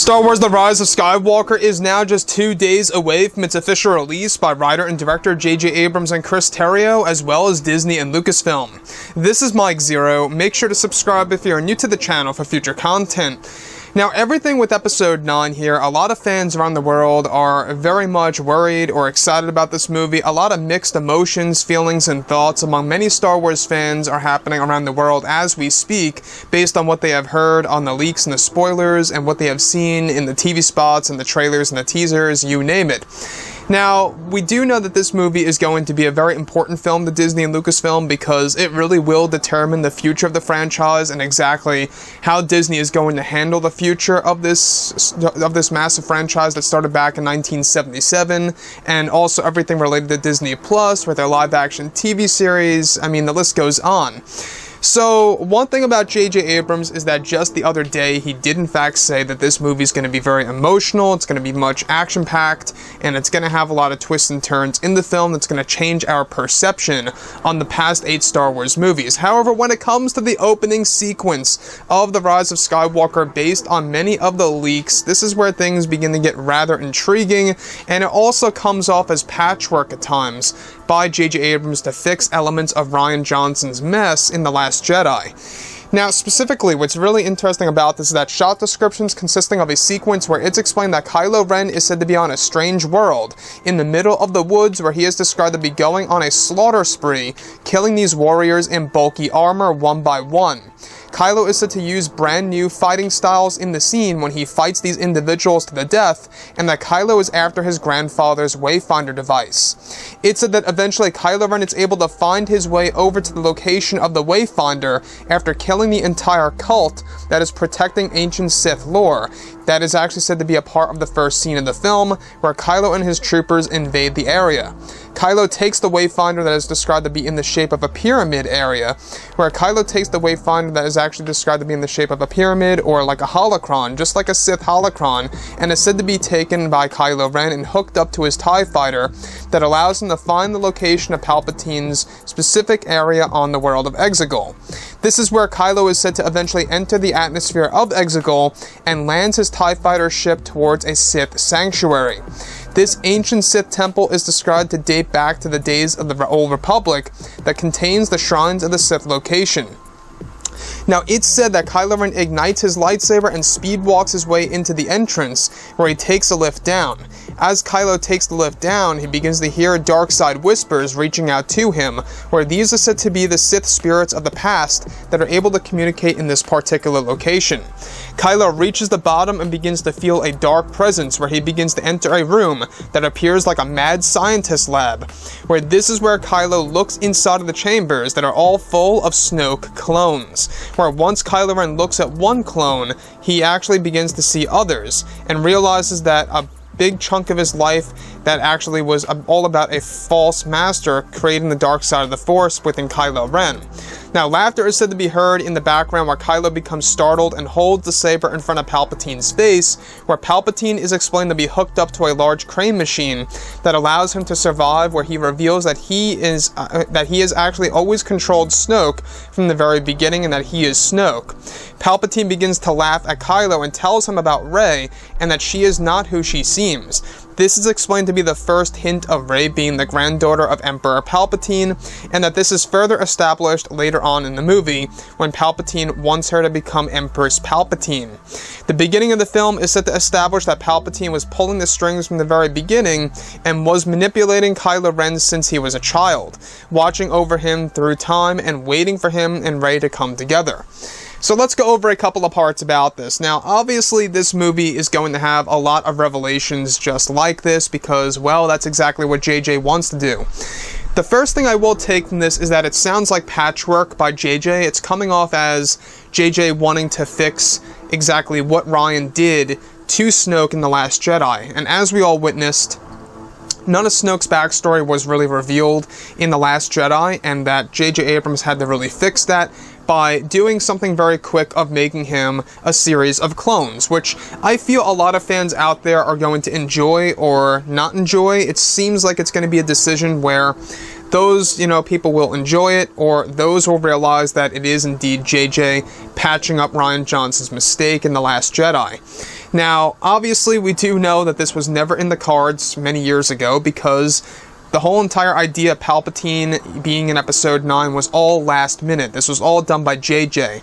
Star Wars The Rise of Skywalker is now just 2 days away from its official release by writer and director J.J. Abrams and Chris Terrio, as well as Disney and Lucasfilm. This is Mike Zero. Make sure to subscribe if you're new to the channel for future content. Now, everything with Episode 9 here, a lot of fans around the world are very much worried or excited about this movie. A lot of mixed emotions, feelings, and thoughts among many Star Wars fans are happening around the world as we speak, based on what they have heard on the leaks and the spoilers, and what they have seen in the TV spots and the trailers and the teasers, you name it. Now, we do know that this movie is going to be a very important film to Disney and Lucasfilm because it really will determine the future of the franchise and exactly how Disney is going to handle the future of this massive franchise that started back in 1977, and also everything related to Disney Plus with their live-action TV series. I mean, the list goes on. So, one thing about J.J. Abrams is that just the other day, he did in fact say that this movie is going to be very emotional, it's going to be much action-packed, and it's going to have a lot of twists and turns in the film that's going to change our perception on the past 8 Star Wars movies. However, when it comes to the opening sequence of The Rise of Skywalker, based on many of the leaks, this is where things begin to get rather intriguing, and it also comes off as patchwork at times by J.J. Abrams to fix elements of Rian Johnson's mess in The Last Jedi. Now, specifically, what's really interesting about this is that shot descriptions consisting of a sequence where it's explained that Kylo Ren is said to be on a strange world in the middle of the woods, where he is described to be going on a slaughter spree, killing these warriors in bulky armor one by one. Kylo is said to use brand new fighting styles in the scene when he fights these individuals to the death, and that Kylo is after his grandfather's Wayfinder device. It's said that eventually Kylo Ren is able to find his way over to the location of the Wayfinder after killing the entire cult that is protecting ancient Sith lore. That is actually said to be a part of the first scene of the film, where Kylo and his troopers invade the area. Kylo takes the Wayfinder that is described to be in the shape of a pyramid area, where Kylo takes the Wayfinder that is actually described to be in the shape of a pyramid or like a holocron, just like a Sith holocron, and is said to be taken by Kylo Ren and hooked up to his TIE fighter that allows him to find the location of Palpatine's specific area on the world of Exegol. This is where Kylo is said to eventually enter the atmosphere of Exegol and lands his TIE fighter ship towards a Sith sanctuary. This ancient Sith temple is described to date back to the days of the Old Republic that contains the Shrines of the Sith location. Now, it's said that Kylo Ren ignites his lightsaber and speed walks his way into the entrance, where he takes a lift down. As Kylo takes the lift down, he begins to hear dark side whispers reaching out to him, where these are said to be the Sith spirits of the past that are able to communicate in this particular location. Kylo reaches the bottom and begins to feel a dark presence, where he begins to enter a room that appears like a mad scientist lab, where this is where Kylo looks inside of the chambers that are all full of Snoke clones, where once Kylo Ren looks at one clone, he actually begins to see others, and realizes that a big chunk of his life that actually was all about a false master creating the dark side of the Force within Kylo Ren. Now, laughter is said to be heard in the background, where Kylo becomes startled and holds the saber in front of Palpatine's face, where Palpatine is explained to be hooked up to a large crane machine that allows him to survive, where he reveals that he has actually always controlled Snoke from the very beginning, and that he is Snoke. Palpatine begins to laugh at Kylo and tells him about Rey, and that she is not who she seems. This is explained to be the first hint of Rey being the granddaughter of Emperor Palpatine, and that this is further established later on in the movie, when Palpatine wants her to become Empress Palpatine. The beginning of the film is set to establish that Palpatine was pulling the strings from the very beginning, and was manipulating Kylo Ren since he was a child, watching over him through time and waiting for him and Rey to come together. So let's go over a couple of parts about this. Now, obviously, this movie is going to have a lot of revelations just like this because, well, that's exactly what JJ wants to do. The first thing I will take from this is that it sounds like patchwork by JJ. It's coming off as JJ wanting to fix exactly what Rian did to Snoke in The Last Jedi. And as we all witnessed, none of Snoke's backstory was really revealed in The Last Jedi, and that J.J. Abrams had to really fix that by doing something very quick of making him a series of clones, which I feel a lot of fans out there are going to enjoy or not enjoy. It seems like it's going to be a decision where those, people will enjoy it, or those will realize that it is indeed JJ patching up Rian Johnson's mistake in The Last Jedi. Now, obviously, we do know that this was never in the cards many years ago, because the whole entire idea of Palpatine being in Episode 9 was all last minute. This was all done by JJ.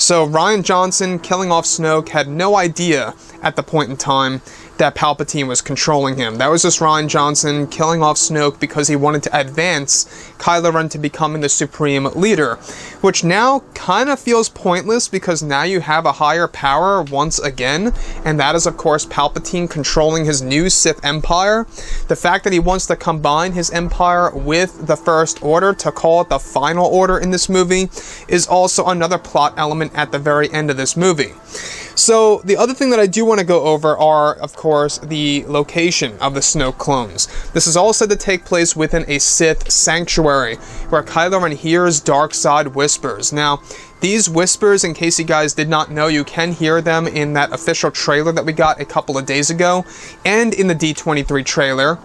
So Rian Johnson killing off Snoke had no idea at the point in time that Palpatine was controlling him. That was just Rian Johnson killing off Snoke because he wanted to advance Kylo Ren to becoming the supreme leader, which now kind of feels pointless because now you have a higher power once again, and that is of course Palpatine controlling his new Sith Empire. The fact that he wants to combine his empire with the First Order to call it the Final Order in this movie is also another plot element at the very end of this movie. So the other thing that I do want to go over are, of course, the location of the Snoke clones. This is all said to take place within a Sith sanctuary, where Kylo Ren hears dark side whispers. Now, these whispers, in case you guys did not know, you can hear them in that official trailer that we got a couple of days ago, and in the D23 trailer.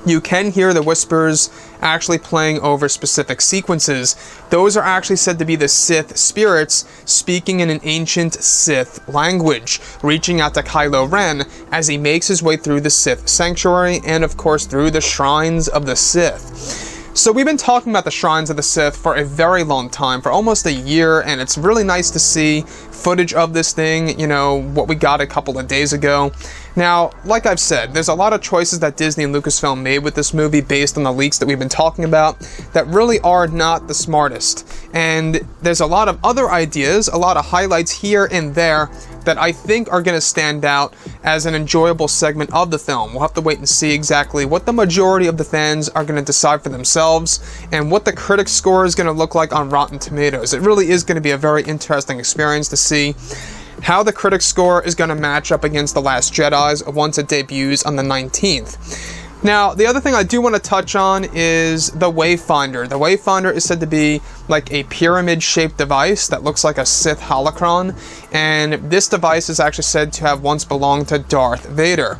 You can hear the whispers actually playing over specific sequences. Those are actually said to be the Sith spirits speaking in an ancient Sith language, reaching out to Kylo Ren as he makes his way through the Sith sanctuary and of course through the shrines of the Sith. So we've been talking about the Shrines of the Sith for a very long time, for almost a year, and it's really nice to see footage of this thing, you know, what we got a couple of days ago. Now, like I've said, there's a lot of choices that Disney and Lucasfilm made with this movie based on the leaks that we've been talking about that really are not the smartest. And there's a lot of other ideas, a lot of highlights here and there that I think are going to stand out as an enjoyable segment of the film. We'll have to wait and see exactly what the majority of the fans are going to decide for themselves and what the critic score is going to look like on Rotten Tomatoes. It really is going to be a very interesting experience to see how the critic score is going to match up against The Last Jedi's once it debuts on the 19th. Now, the other thing I do want to touch on is the Wayfinder. The Wayfinder is said to be like a pyramid-shaped device that looks like a Sith holocron, and this device is actually said to have once belonged to Darth Vader.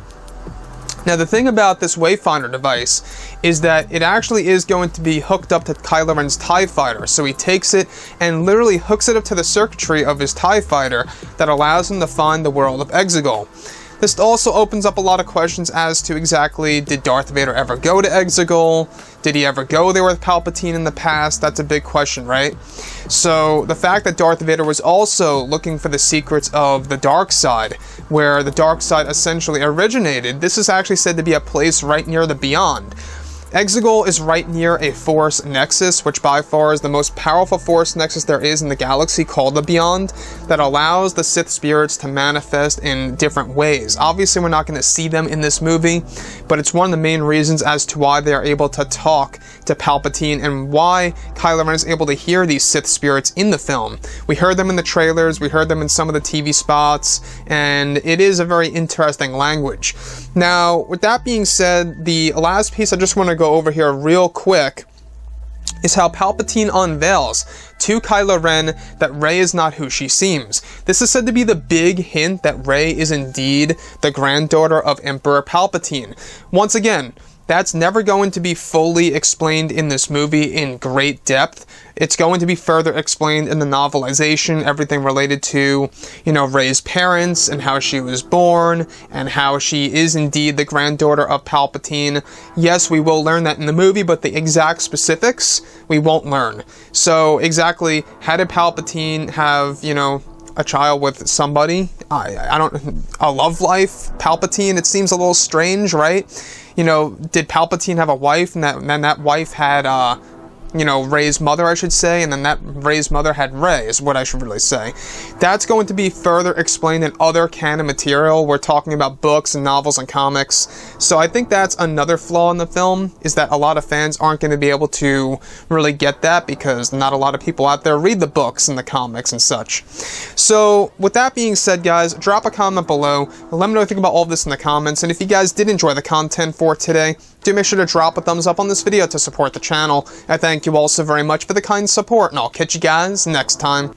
Now, the thing about this Wayfinder device is that it actually is going to be hooked up to Kylo Ren's TIE Fighter. So he takes it and literally hooks it up to the circuitry of his TIE Fighter that allows him to find the world of Exegol. This also opens up a lot of questions as to exactly, did Darth Vader ever go to Exegol? Did he ever go there with Palpatine in the past? That's a big question, right? So the fact that Darth Vader was also looking for the secrets of the dark side, where the dark side essentially originated, this is actually said to be a place right near the Beyond. Exegol is right near a Force Nexus, which by far is the most powerful Force Nexus there is in the galaxy, called the Beyond, that allows the Sith spirits to manifest in different ways. Obviously, we're not going to see them in this movie, but it's one of the main reasons as to why they are able to talk to Palpatine and why Kylo Ren is able to hear these Sith spirits in the film. We heard them in the trailers, we heard them in some of the TV spots, and it is a very interesting language. Now, with that being said, the last piece I just want to go over here real quick is how Palpatine unveils to Kylo Ren that Rey is not who she seems. This is said to be the big hint that Rey is indeed the granddaughter of Emperor Palpatine. Once again, that's never going to be fully explained in this movie in great depth. It's going to be further explained in the novelization, everything related to, you know, Rey's parents and how she was born and how she is indeed the granddaughter of Palpatine. Yes, we will learn that in the movie, but the exact specifics we won't learn. So exactly, how did Palpatine have, you know, a child with somebody? A love life? Palpatine? It seems a little strange, right? You know, did Palpatine have a wife, and then that wife had, you know, Rey's mother, I should say, and then that Rey's mother had Rey, is what I should really say. That's going to be further explained in other canon material. We're talking about books and novels and comics. So I think that's another flaw in the film, is that a lot of fans aren't going to be able to really get that because not a lot of people out there read the books and the comics and such. So with that being said, guys, drop a comment below. Let me know what you think about all of this in the comments. And if you guys did enjoy the content for today, do make sure to drop a thumbs up on this video to support the channel. I thank you all so very much for the kind support, and I'll catch you guys next time.